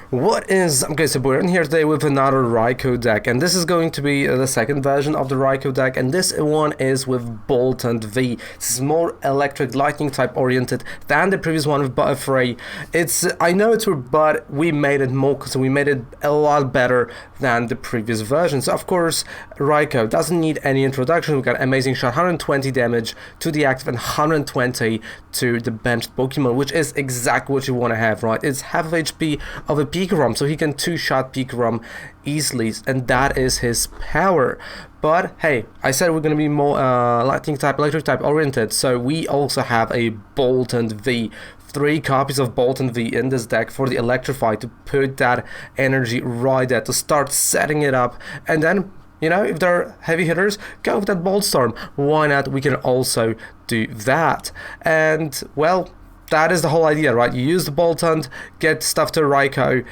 What is... Okay, so we're in here today with another Raikou deck, and this is going to be the second version of the Raikou deck, and this one is with Boltund V. This is more electric lightning type oriented than the previous one with Butterfree. I know it's weird, but we made it more, so we made it a lot better than the previous version. So of course, Raikou doesn't need any introduction. We got amazing shot, 120 damage to the active and 120 to the benched Pokemon, which is exactly what you want to have, right? It's half of HP of a Pikarom, so he can two-shot Pikarom easily, and that is his power. But hey, I said we're going to be more lightning type, electric type oriented, so we also have a Boltund V. 3 copies of Boltund V in this deck for the Electrify to put that energy right there, to start setting it up, and then, you know, if they're heavy hitters, go with that Bolt Storm. Why not? We can also do that. And, well, that is the whole idea, right? You use the Boltund, get stuff to Raikou,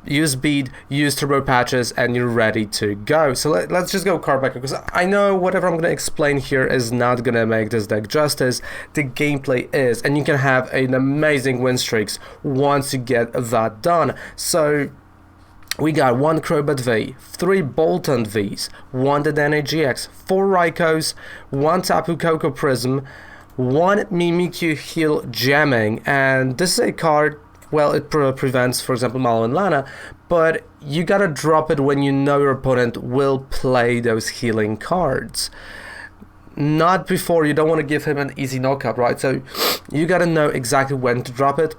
use Bede, use Turbo Patches, and you're ready to go. So let's just go card back, because I know whatever I'm going to explain here is not going to make this deck justice. The gameplay is, and you can have an amazing win streaks once you get that done. So we got 1 Crobat V, 3 Boltund Vs, 1 Dedenne-GX, 4 Raikous, 1 Tapu Koko Prism, 1 Mimikyu Heal Jamming, and this is a card, well, it prevents, for example, Malo and Lana, but you gotta drop it when you know your opponent will play those healing cards. Not before. You don't want to give him an easy knockout, right? So you gotta know exactly when to drop it.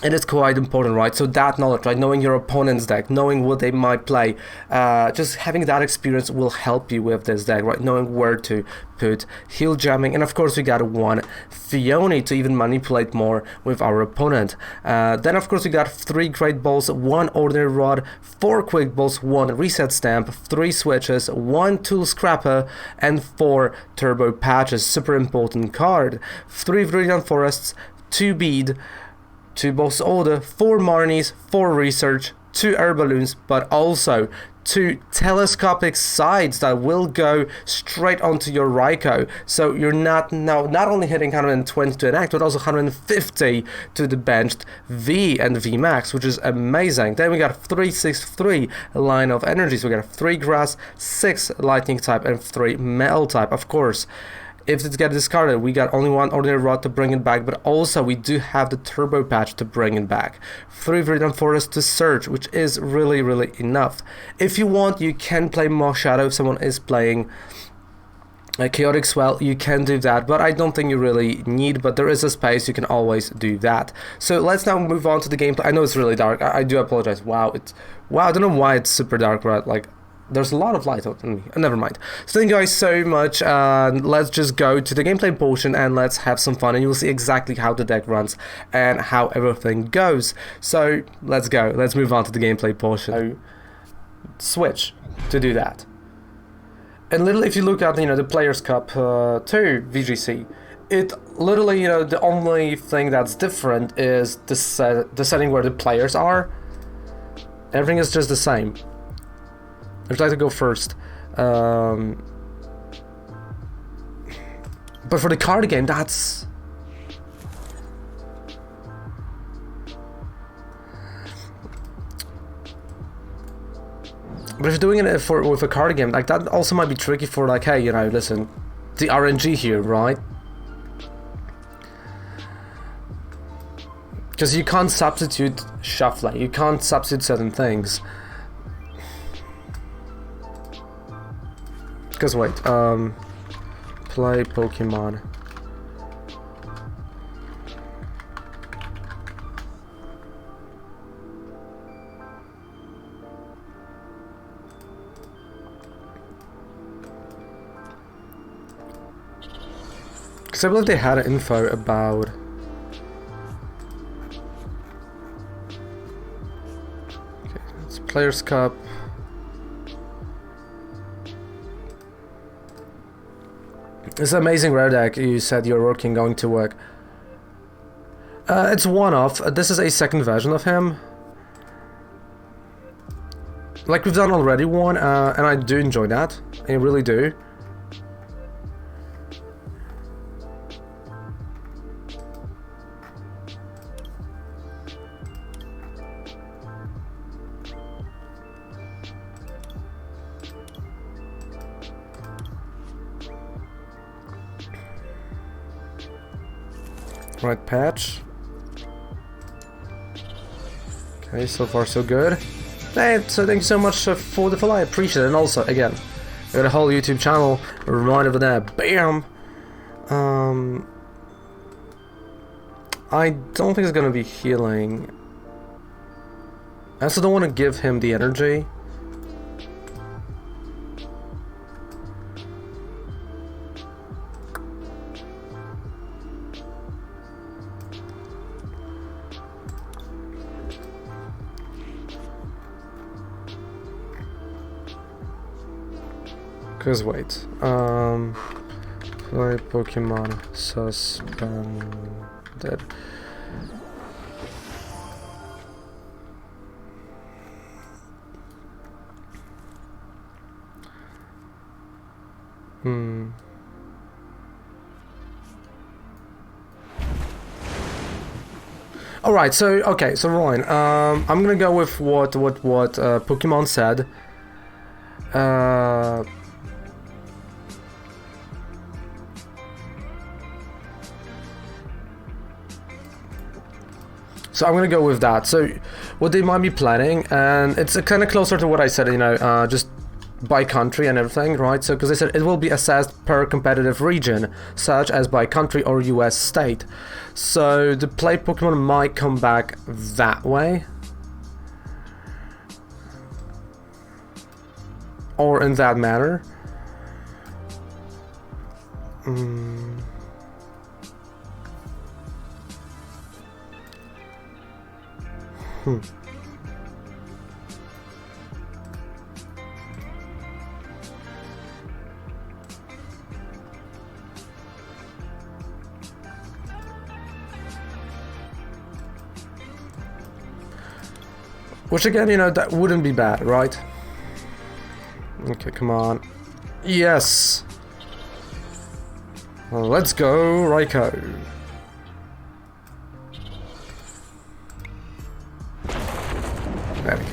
And it's quite important, right? So that knowledge, right? Knowing your opponent's deck, knowing what they might play, just having that experience will help you with this deck, right? Knowing where to put heal jamming, and of course we got 1 Phione to even manipulate more with our opponent. Then of course we got 3 Great Balls, 1 Ordinary Rod, 4 Quick Balls, 1 Reset Stamp, 3 Switches, 1 Tool Scrapper, and 4 Turbo Patches. Super important card. 3 Viridian Forests, 2 Bede, 2 Boss Order, 4 Marnies, 4 Research, 2 Air Balloons, but also 2 Telescopic Sights that will go straight onto your Raikou. So you're not only hitting 120 to an act, but also 150 to the benched V and V Max, which is amazing. Then we got 363 line of energies. We got 3 Grass, 6 Lightning type, and 3 Metal type, of course. If it gets discarded, we got only 1 Ordinary Rod to bring it back, but also we do have the Turbo Patch to bring it back. 3 Viridian Forest to search, which is really, really enough. If you want, you can play Mock Shadow if someone is playing Chaotic Swell, you can do that, but I don't think you really need, but there is a space, you can always do that. So let's now move on to the gameplay. I know it's really dark, I do apologize. Wow, I don't know why it's super dark, right? Like, there's a lot of light on me. Never mind. So thank you guys so much. Let's just go to the gameplay portion and let's have some fun, and you'll see exactly how the deck runs and how everything goes. So let's go. Let's move on to the gameplay portion. So, switch to do that. And literally, if you look at the Players Cup 2 VGC, it literally the only thing that's different is the setting where the players are. Everything is just the same. I'd like to go first. But for the card game, that's... But if you're doing it with a card game, like, that also might be tricky for, like, hey, listen, the RNG here, right? Because you can't substitute shuffling, you can't substitute certain things. Because wait, play Pokemon. Because I believe they had info about... Okay, it's Players Cup. This amazing rare deck you said you're going to work. It's one-off. This is a second version of him. Like, we've done already one, and I do enjoy that. I really do. Right patch. Okay, so far so good. Hey, so thank you so much for the follow, I appreciate it. And also, again, I got a whole YouTube channel right over there. Bam! I don't think it's gonna be healing. I also don't want to give him the energy. Cause wait, play Pokemon suspended. All right, so okay, so Ryan, I'm gonna go with what Pokemon said. So I'm gonna go with that. So what they might be planning, and it's kind of closer to what I said, you know, just by country and everything, right? So because they said it will be assessed per competitive region, such as by country or US state. So the play Pokemon might come back that way, or in that manner. Which again, you know, that wouldn't be bad, right? Okay, come on. Yes! Well, let's go, Raikou. There we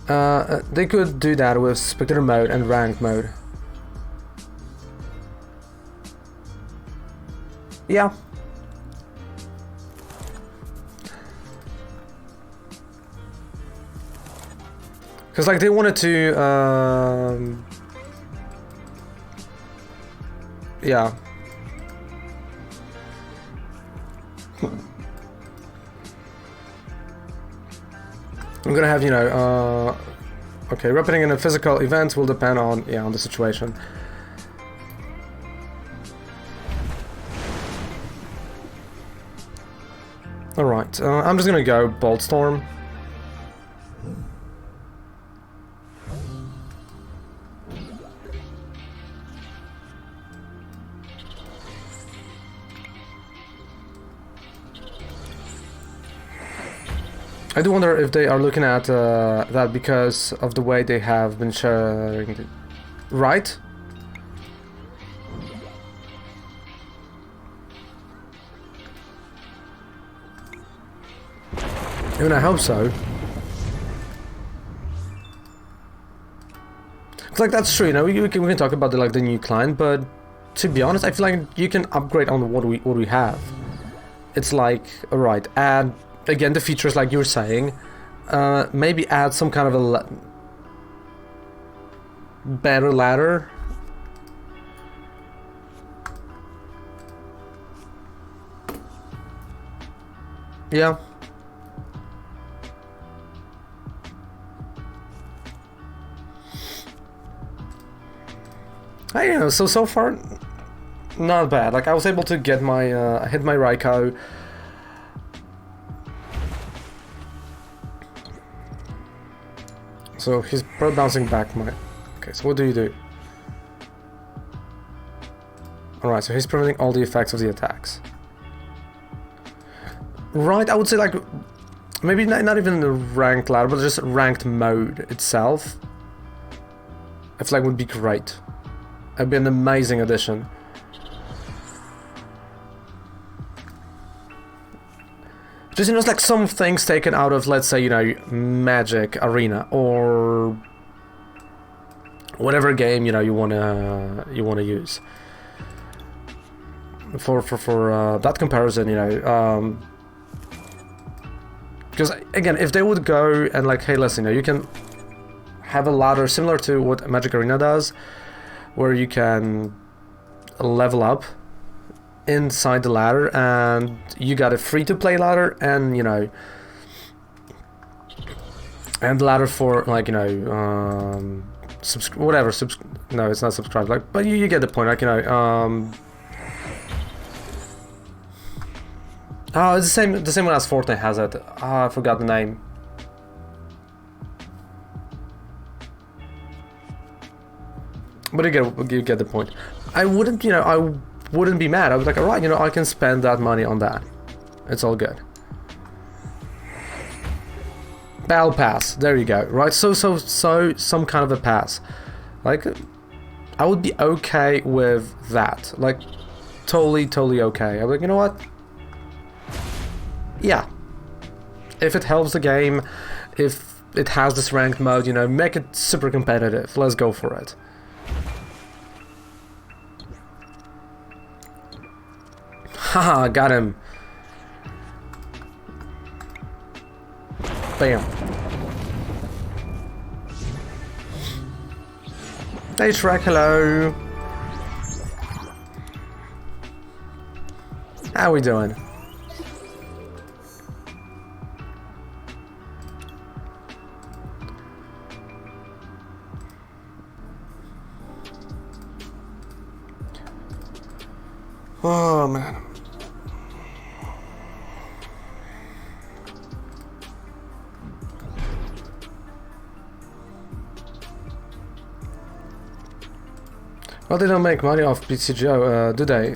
go. They could do that with spectator mode and ranked mode. Yeah. Because like they wanted to yeah. I'm gonna have, you know, okay, repeating in a physical event will depend on, yeah, on the situation. Alright, I'm just gonna go Bolt Storm. I do wonder if they are looking at that because of the way they have been sharing it. Right? I mean, I hope so. It's like, that's true, you know, we can talk about the new client, but to be honest, I feel like you can upgrade on what we have. It's like, alright, add again the features like you were saying, maybe add some kind of a better ladder. Yeah. I don't know, so far not bad. Like I was able to get my hit my Raikou. So he's probably bouncing back my... Okay, so what do you do? Alright, so he's preventing all the effects of the attacks. Right, I would say like... Maybe not even the ranked ladder, but just ranked mode itself. I feel like would be great. It'd be an amazing addition. Just, you know, it's like some things taken out of, let's say, you know, Magic Arena or whatever game, you know, you wanna use. that comparison, you know, because again, if they would go and like, hey, listen, you know, you can have a ladder similar to what Magic Arena does, where you can level up inside the ladder, and you got a free-to-play ladder, and you know, and ladder for like, you know, whatever. No, it's not subscribe. Like, but you get the point. Like, you know, oh, it's the same one as Fortnite has it. Oh, I forgot the name. But you get the point. I wouldn't, you know, I wouldn't be mad. I was like, all right, you know, I can spend that money on that. It's all good. Battle pass. There you go. Right. So some kind of a pass. Like, I would be okay with that. Like, totally okay. I'm like, you know what? Yeah. If it helps the game, if it has this ranked mode, you know, make it super competitive. Let's go for it. Haha, got him. Bam. Hey Shrek, hello. How we doing? Oh man. Well, they don't make money off TCG, do they?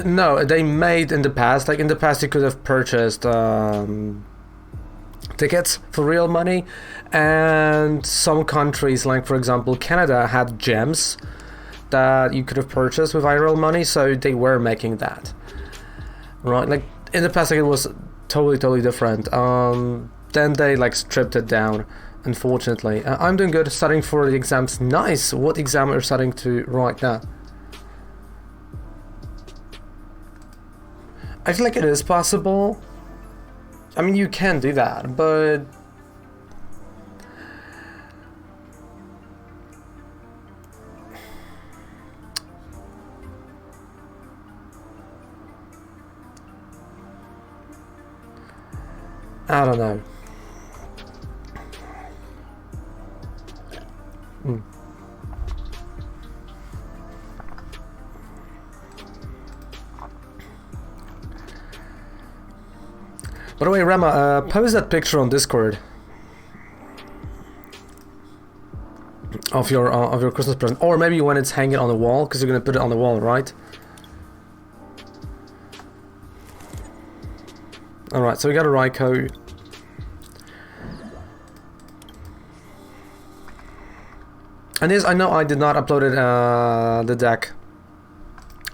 No, they made in the past. Like in the past, you could have purchased tickets for real money, and some countries, like for example Canada, had gems that you could have purchased with IRL money, so they were making that. Right, like in the past, like, it was totally different. Then they like stripped it down. Unfortunately, I'm doing good, studying for the exams. Nice. What exam are you studying to right now? I feel like it is possible. I mean, you can do that, but I don't know. By the way, Rama, post that picture on Discord of your Christmas present, or maybe when it's hanging on the wall, because you're gonna put it on the wall, right? All right, so we got a Raikou. And yes, I know I did not upload it, the deck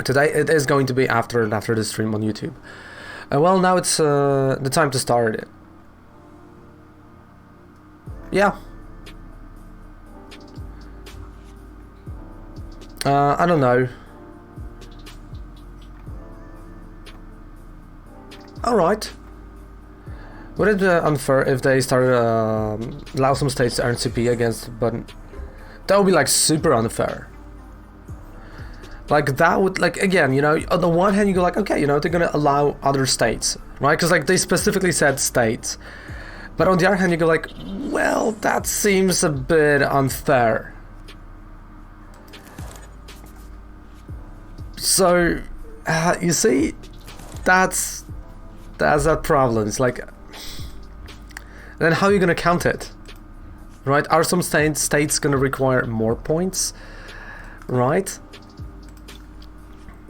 today. It is going to be after the stream on YouTube. Well, now it's the time to start it. Yeah. I don't know. Alright. Would it be unfair if they started allow some states to earn CP against, but that would be like super unfair. Like that would, like, again, you know, on the one hand you go like, okay, you know, they're gonna allow other states, right? Because like they specifically said states, but on the other hand you go like, well, that seems a bit unfair. So you see, that's that problem. It's like, then how are you gonna count it, right? Are some states gonna require more points, right?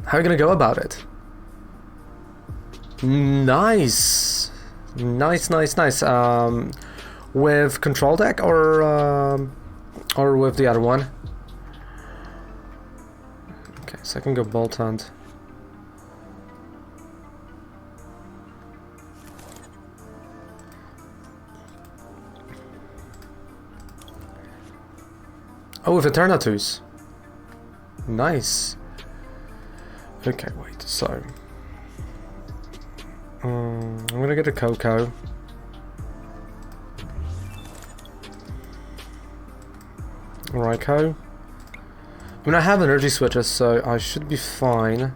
How are you gonna go about it? Nice. With control deck or with the other one? Okay, so I can go Boltund. Oh, with Eternatus. Nice. Okay, wait, so... I'm gonna get a Koko. Raikou. I mean, I have energy switches, so I should be fine.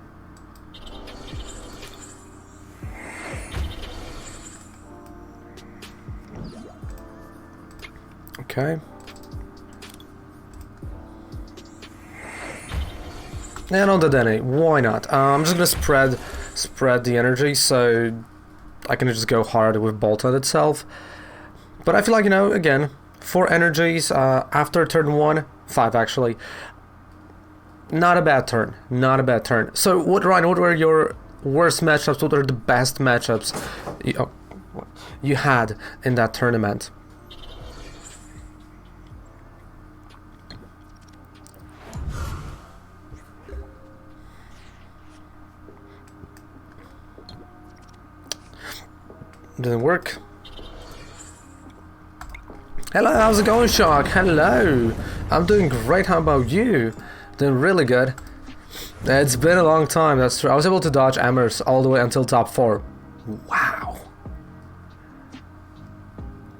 Okay. And on the Dedenne, why not? I'm just gonna spread the energy, so I can just go hard with Boltund itself. But I feel like, you know, again, 4 energies after turn 1, 5 actually. Not a bad turn, not a bad turn. So, Ryan, what were your worst matchups? What were the best matchups you had in that tournament? Didn't work. Hello, how's it going, Shark? Hello. I'm doing great. How about you? Doing really good. It's been a long time, that's true. I was able to dodge Amers all the way until top 4. Wow.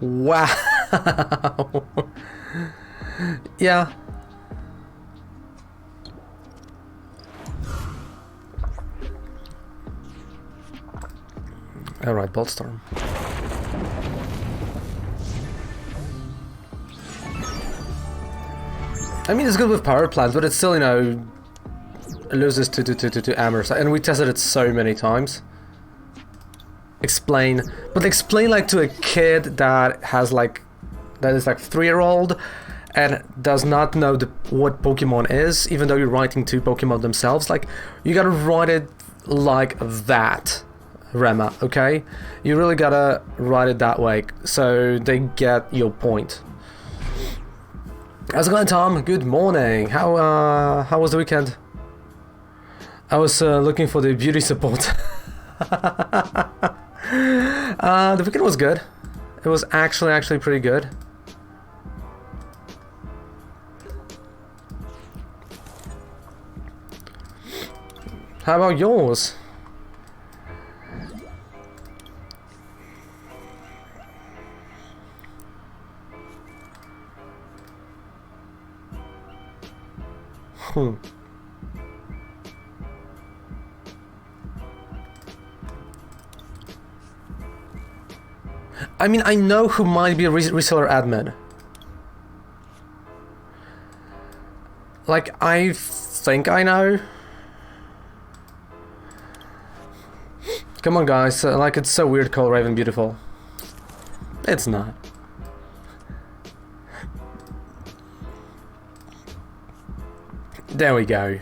Wow. Yeah. Alright, Boltstorm. I mean, it's good with power plants, but it still, you know, loses to Amers. And we tested it so many times. Explain. But explain, like, to a kid that has, like, that is, like, 3-year-old and does not know what Pokemon is, even though you're writing to Pokemon themselves. Like, you gotta write it like that. Rema, okay? You really gotta write it that way so they get your point. How's it going, Tom? Good morning. How was the weekend? I was looking for the beauty support. The weekend was good. It was actually pretty good. How about yours? I mean, I know who might be a reseller admin. Like, I think I know. Come on, guys. Like, it's so weird, call Raven beautiful. It's not. There we go.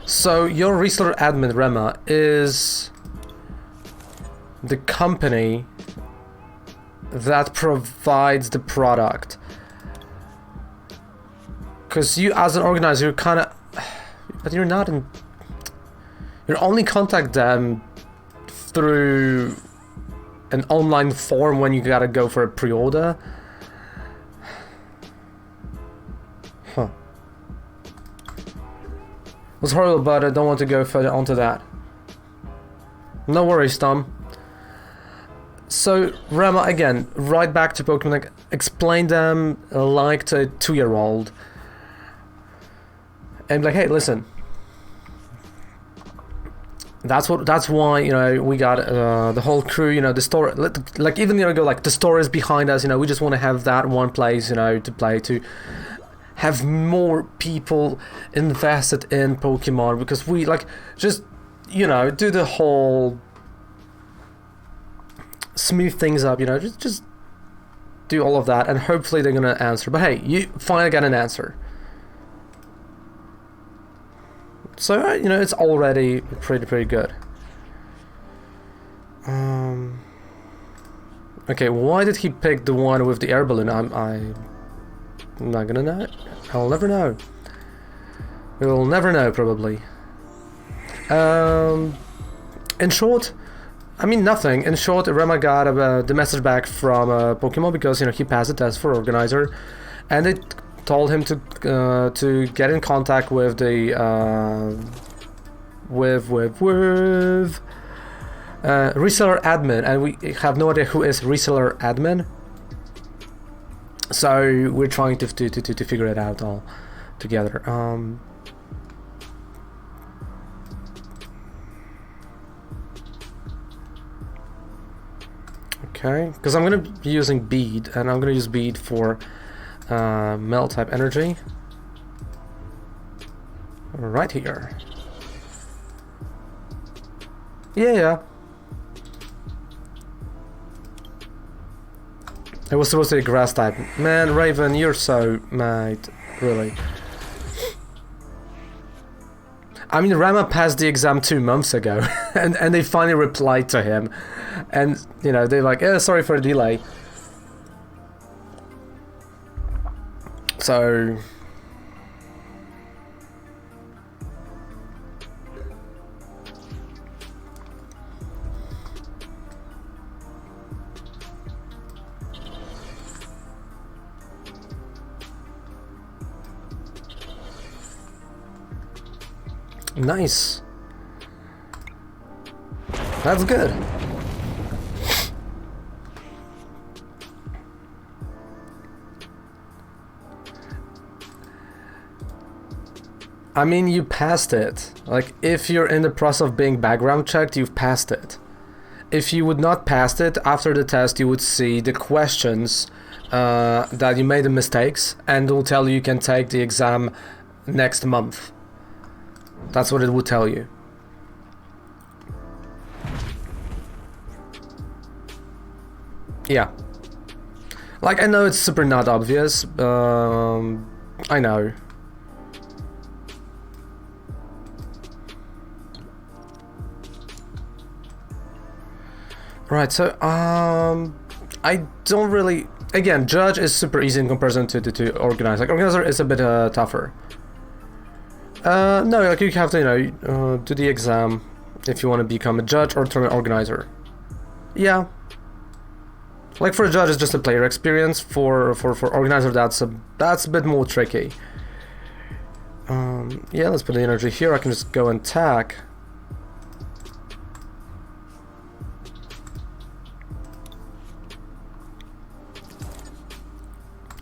So your reseller admin, Rema, is the company that provides the product. Because you, as an organizer, you're kind of, but you're not in. You only contact them through an online form when you gotta go for a pre-order. Huh. It was horrible, but I don't want to go further onto that. No worries, Tom. So, Rema, again, right back to Pokemon, like, explain them like to a 2-year-old. And like, hey, listen. That's why, you know, we got the whole crew, you know, the store, like, even, you know, go like the store is behind us, you know, we just want to have that one place, you know, to play, to have more people invested in Pokemon, because we, like, just, you know, do the whole smooth things up, you know, just do all of that, and hopefully they're gonna answer. But hey, you finally got an answer. So, you know, it's already pretty good. Okay, why did he pick the one with the air balloon? I'm not gonna know. I'll never know. We'll never know, probably. In short, I mean, nothing. In short, Rema got the message back from Pokemon because, you know, he passed the test for organizer. and they told him to get in contact with the reseller admin, and we have no idea who is reseller admin. So we're trying to figure it out all together. Okay, because I'm gonna be using Bede, and I'm gonna use Bede for Melt type energy. Right here. Yeah. It was supposed to be a grass type. Man, Raven, you're so mad, really. I mean, Rama passed the exam 2 months ago, and they finally replied to him. And, you know, they're like, sorry for the delay. So... Nice. That's good. I mean, you passed it. Like, if you're in the process of being background checked, you've passed it. If you would not pass it, after the test you would see the questions that you made the mistakes, and it will tell you can take the exam next month. That's what it would tell you. Yeah. Like, I know it's super not obvious. I know. Right, so, I don't really... Again, Judge is super easy in comparison to Organizer. Like, Organizer is a bit tougher. No, like, you have to, you know, do the exam if you want to become a Judge or Tournament Organizer. Yeah. Like, for a Judge, it's just a player experience. For Organizer, that's a bit more tricky. Yeah, let's put the energy here. I can just go and attack.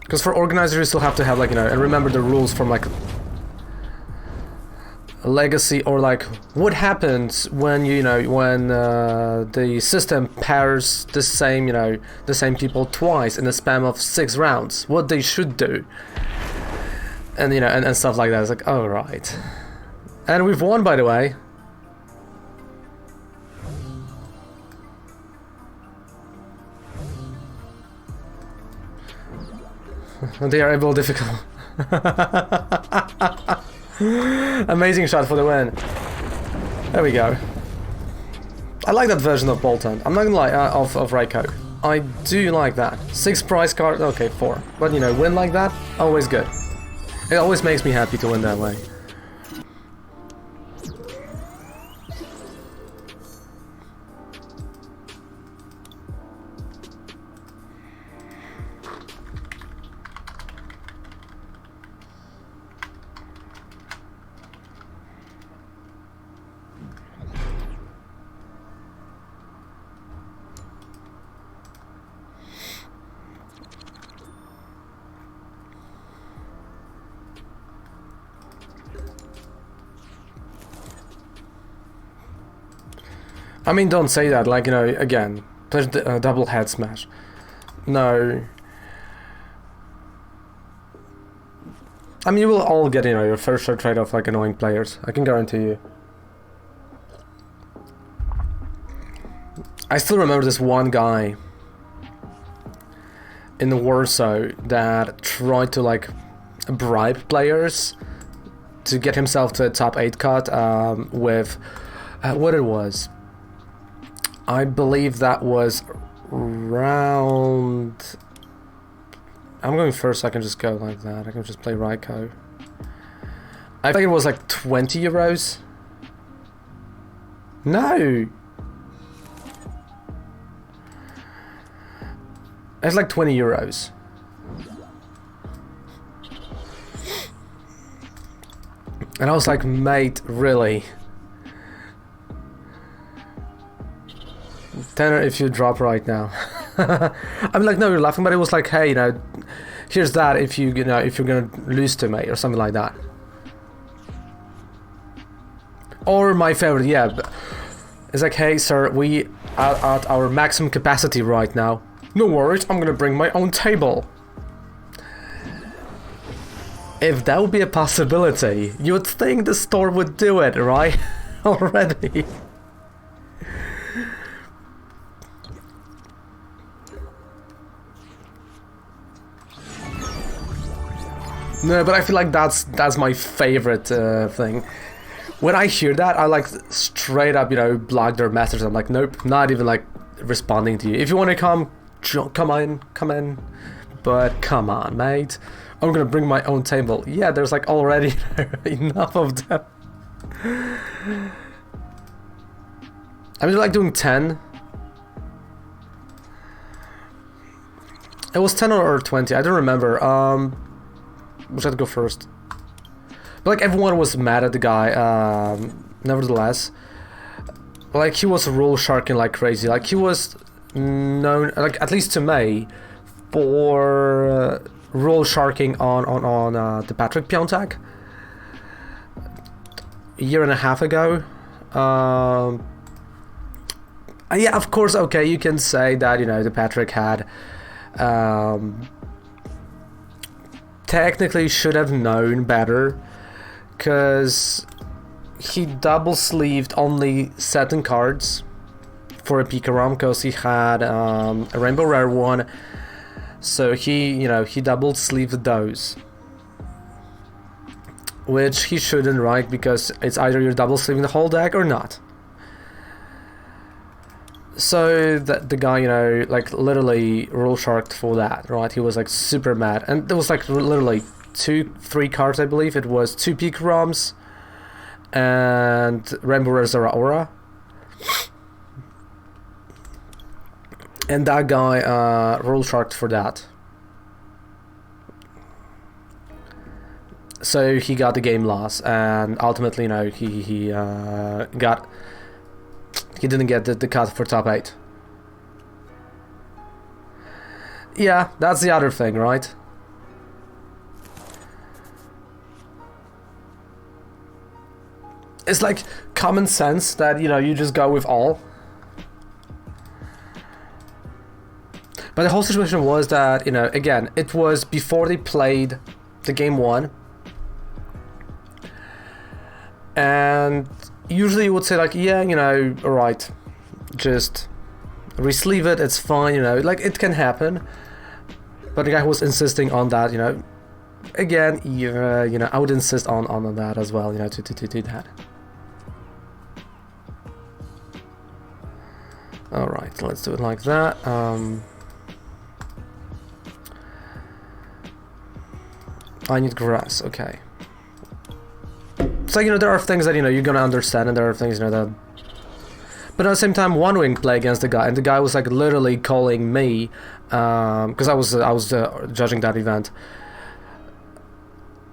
Because for Organizer, you still have to have, like, you know, and remember the rules from, like, a legacy, or, like, what happens when, you know, when the system pairs the same, you know, the same people twice in a span of 6 rounds, what they should do. And, you know, and stuff like that. It's like, oh, right. And we've won, by the way. They are able difficult. Amazing shot for the win. There we go. I like that version of Boltund. I'm not gonna lie, of Raikou. I do like that. 6 prize card, okay, 4. But, you know, win like that, always good. It always makes me happy to win that way. I mean, don't say that, like, you know, again, there's the double head smash. No. I mean, you will all get, you know, your fair share trade of, like, annoying players. I can guarantee you. I still remember this one guy in Warsaw that tried to, like, bribe players to get himself to a top 8 cut with what it was. I believe that was round... I'm going first, so I can just go like that. I can just play Raikou. I think it was like 20 euros. No! It's like 20 euros. And I was like, mate, really? Tenner if you drop right now. I'm like, no, you're laughing, but it was like, hey, you know, here's that if you know, if you're gonna lose to me or something like that. Or my favorite, yeah, it's like, hey, sir, we are at our maximum capacity right now. No worries, I'm gonna bring my own table. If that would be a possibility, you would think the store would do it, right? Already. No, but I feel like that's my favorite thing. When I hear that, I like straight up, you know, block their message. I'm like, nope, not even like responding to you. If you want to come in. But come on, mate. I'm gonna bring my own table. Yeah, there's like already enough of them. I mean, like doing 10. It was 10 or 20. I don't remember. Which had to go first. But like everyone was mad at the guy. Nevertheless, like he was rule sharking like crazy. Like he was known, like at least to me, for rule sharking on the Patrick Piontek a year and a half ago. Yeah, of course. Okay, you can say that, you know, the Patrick had technically should have known better, because he double sleeved only certain cards for a Pika ROM, because he had a Rainbow Rare one, so he, you know, he double sleeved those, which he shouldn't, right? Because it's either you're double sleeving the whole deck or not. So the guy, you know, like literally rule sharked for that, right? He was like super mad, and there was like literally 3 cards, I believe. It was 2 Pika ROMs and Rainbow Rare Zeraora. And that guy rule sharked for that. So he got the game loss, and ultimately, you know, he didn't get the cut for top 8. Yeah, that's the other thing, right? It's like common sense that, you know, you just go with all. But the whole situation was that, you know, again, it was before they played the game 1. And usually you would say like, yeah, you know, alright, just re-sleeve it, it's fine, you know, like it can happen. But the guy was insisting on that, you know, again, you know, I would insist on that as well, you know, to do that. Alright, let's do it like that. I need grass, okay. So, you know, there are things that, you know, you're gonna understand, and there are things, you know, that... But at the same time, One Wing play against the guy, and the guy was, like, literally calling me, because I was judging that event,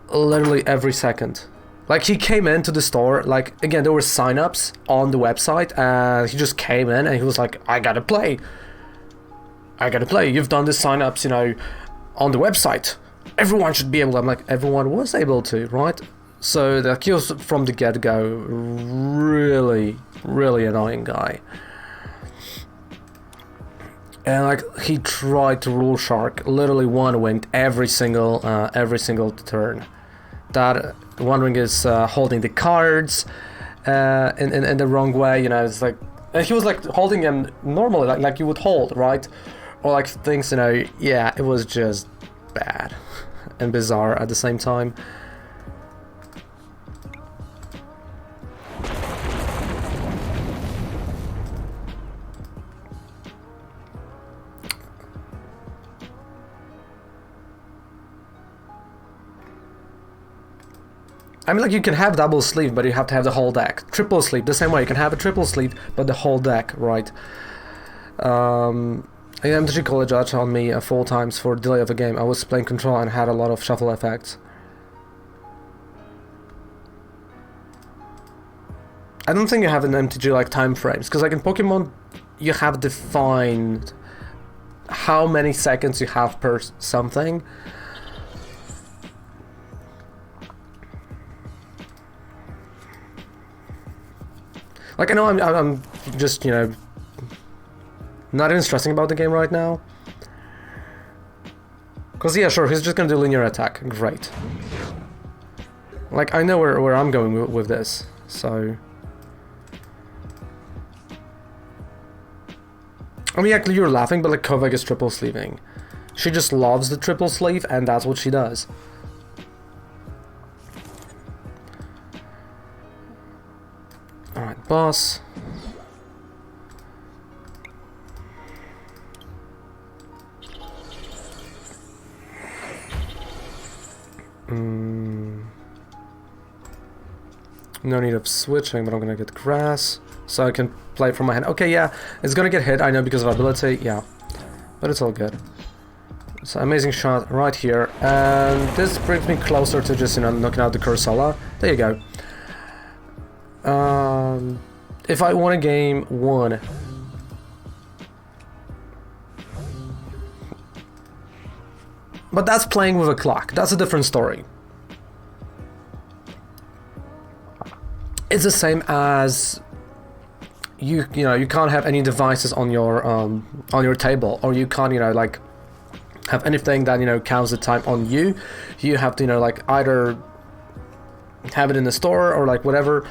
literally every second. Like, he came into the store, like, again, there were sign-ups on the website, and he just came in, and he was like, I gotta play, you've done the sign-ups, you know, on the website, everyone should be able to. I'm like, everyone was able to, right? So like, he was from the get-go really annoying guy, and like he tried to rule shark, literally one-winged every single turn. That one-wing is holding the cards in the wrong way, you know. It's like, and he was like holding them normally, like you would hold, right? Or like things, you know. Yeah, it was just bad and bizarre at the same time. I mean, like, you can have double sleeve, but you have to have the whole deck. Triple sleeve, the same way. You can have a triple sleeve, but the whole deck, right? MTG College judge on me 4 times for delay of the game. I was playing control and had a lot of shuffle effects. I don't think you have an MTG like time frames, because like in Pokemon, you have defined how many seconds you have per something. Like, I know I'm just, you know, not even stressing about the game right now. Because, yeah, sure, he's just gonna do linear attack. Great. Like, I know where I'm going with this, so... I mean, actually, you're laughing, but, like, Kovac is triple sleeving. She just loves the triple sleeve, and that's what she does. Alright, boss. No need of switching, but I'm gonna get grass, so I can play it from my hand. Okay, yeah, it's gonna get hit, I know, because of ability, yeah. But it's all good. It's an amazing shot right here, and this brings me closer to just, you know, knocking out the Cursella. There you go. If I won a game 1... But that's playing with a clock, that's a different story. It's the same as you know, you can't have any devices on your table, or you can't, you know, like have anything that, you know, counts the time on you. You have to, you know, like either have it in the store or like whatever.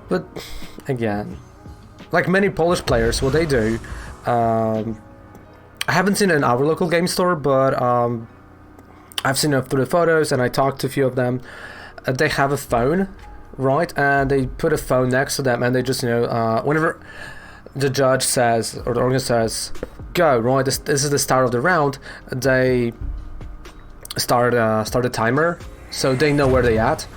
But again, like many Polish players, what they do, I haven't seen it in our local game store, but I've seen it through the photos, and I talked to a few of them. They have a phone, right, and they put a phone next to them, and they just, you know, whenever the judge says, or the organizer says, go, right, this is the start of the round, they start a timer, so they know where they at.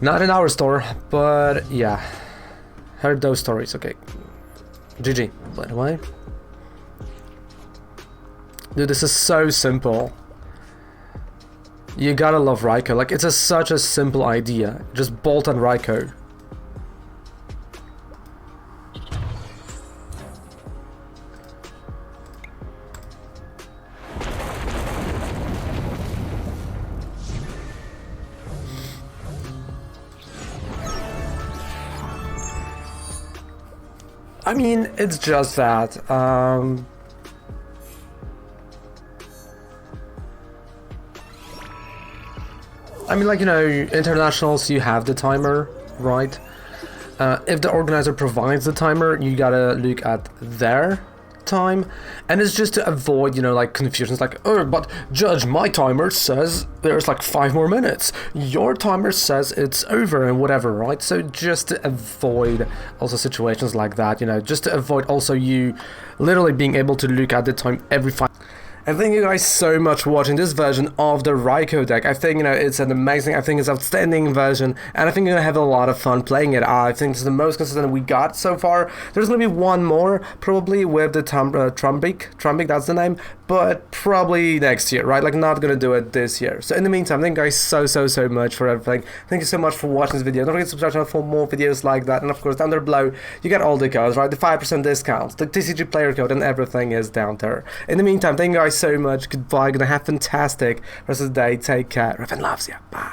Not in our store, but yeah, heard those stories. Okay, GG, by the way. Dude, this is so simple. You gotta love Raikou. Like, it's such a simple idea. Just bolt on Raikou. I mean, it's just that. I mean, like, you know, internationals, you have the timer, right? If the organizer provides the timer, you gotta look at their time, and it's just to avoid, you know, like confusions, like, oh, but judge, my timer says there's like 5 more minutes, your timer says it's over, and whatever, right? So just to avoid also situations like that, you know, just to avoid also you literally being able to look at the time every 5. And thank you guys so much for watching this version of the Raikou deck. I think, you know, it's an amazing, I think it's an outstanding version, and I think you're gonna have a lot of fun playing it. I think it's the most consistent we got so far. There's gonna be one more, probably with the Trumbik, that's the name, but probably next year, right? Like, not gonna do it this year. So in the meantime, thank you guys so much for everything. Thank you so much for watching this video. Don't forget to subscribe to the channel for more videos like that, and of course down there below you get all the codes, right? The 5% discounts, the TCG player code, and everything is down there. In the meantime, thank you guys so much. Goodbye. Gonna have fantastic rest of the day. Take care. Raven loves you. Bye.